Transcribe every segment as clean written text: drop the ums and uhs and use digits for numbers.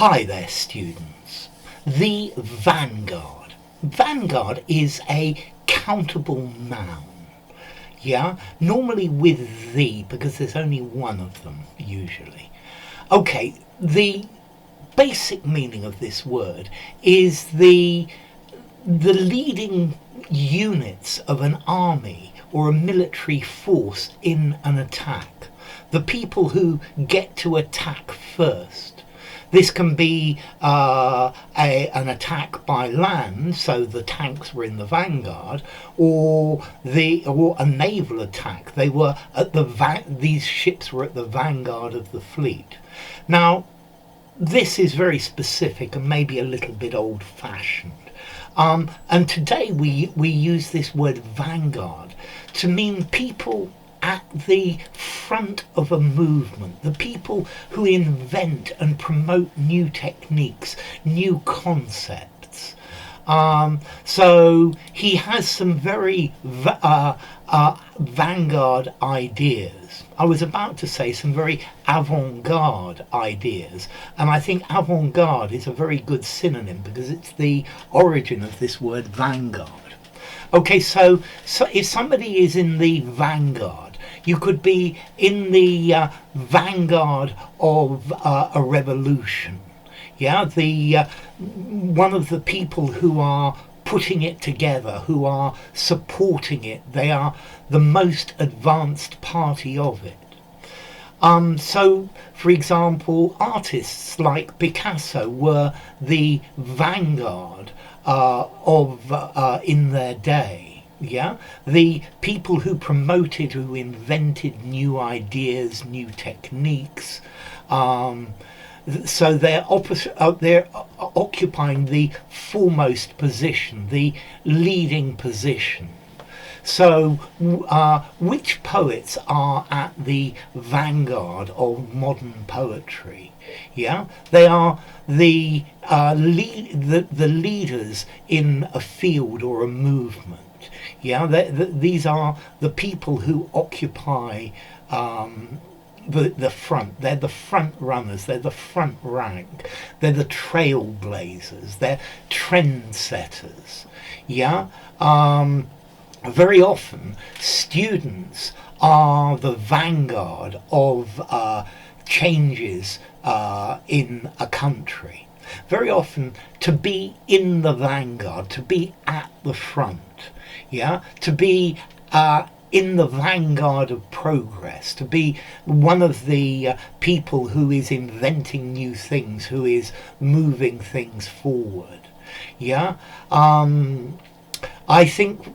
Hi there, students. The Vanguard. Vanguard is a countable noun. Yeah, normally with the, because there's only one of them usually. Okay, the basic meaning of this word is the leading units of an army or a military force in an attack. The people who get to attack first. This can be an attack by land, so the tanks were in the vanguard, or a naval attack. They were at these ships were at the vanguard of the fleet. Now, this is very specific and maybe a little bit old-fashioned. And today we use this word vanguard to mean people at the front of a movement, the people who invent and promote new techniques, new concepts. So he has some very vanguard ideas. I was about to say some very avant-garde ideas, and I think avant-garde is a very good synonym because it's the origin of this word vanguard. Okay, so if somebody is in the vanguard, you could be in the vanguard of a revolution. Yeah, one of the people who are putting it together, who are supporting it. They are the most advanced party of it. So, for example, artists like Picasso were the vanguard in their day. Yeah, the people who promoted, who invented new ideas, new techniques. So they're occupying the foremost position, the leading position. So, which poets are at the vanguard of modern poetry? Yeah, they are the leaders in a field or a movement. Yeah, these are the people who occupy the front. They're the front runners. They're the front rank. They're the trailblazers. They're trendsetters. Yeah. Very often, students are the vanguard of changes in a country. Very often, to be in the vanguard, to be at the front, yeah, to be in the vanguard of progress, to be one of the people who is inventing new things, who is moving things forward. Yeah. I think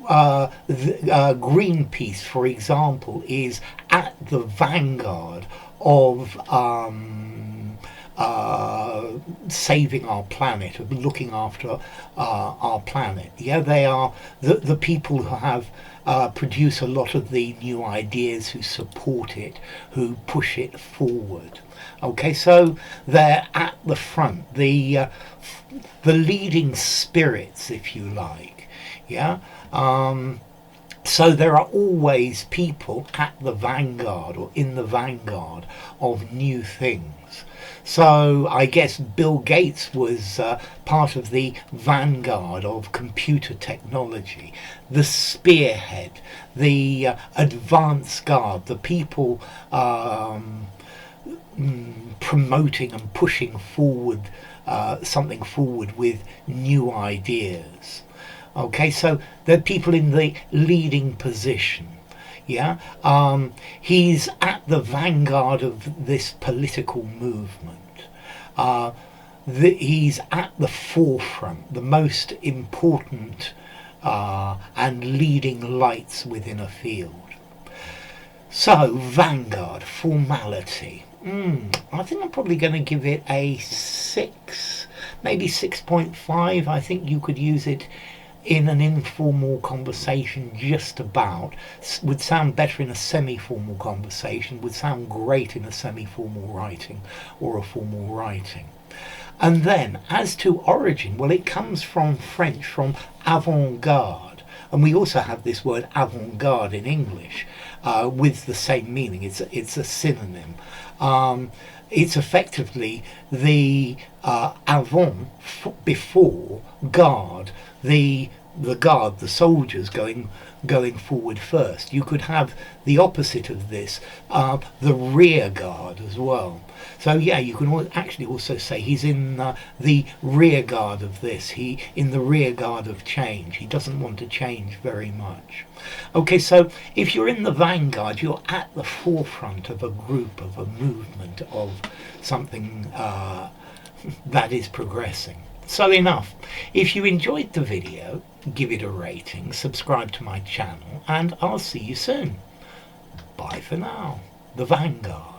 Greenpeace, for example, is at the vanguard of saving our planet, of looking after our planet. Yeah, they are the people who have produce a lot of the new ideas, who support it, who push it forward. Okay, so they're at the front, the leading spirits, if you like. Yeah. So there are always people at the vanguard or in the vanguard of new things. So I guess Bill Gates was part of the vanguard of computer technology, the spearhead, the advance guard, the people promoting and pushing forward something forward with new ideas. Okay, so they're people in the leading position. Yeah, he's at the vanguard of this political movement. He's at the forefront, the most important and leading lights within a field. So, vanguard, formality. I think I'm probably going to give it a 6, maybe 6.5. I think you could use it in an informal conversation, just about. Would sound better in a semi-formal conversation, would sound great in a semi-formal writing or a formal writing. And then, as to origin, well, it comes from French, from avant-garde. And we also have this word avant-garde in English with the same meaning. It's a synonym. It's effectively the avant, before, guard, the guard, the soldiers going forward first. You could have the opposite of this, the rear guard as well. So yeah, you can actually also say he's in the rear guard of this. He in the rear guard of change. He doesn't want to change very much. Okay, so if you're in the vanguard, you're at the forefront of a group, of a movement, of something that is progressing. So enough. If you enjoyed the video, give it a rating, subscribe to my channel, and I'll see you soon. Bye for now. The Vanguard.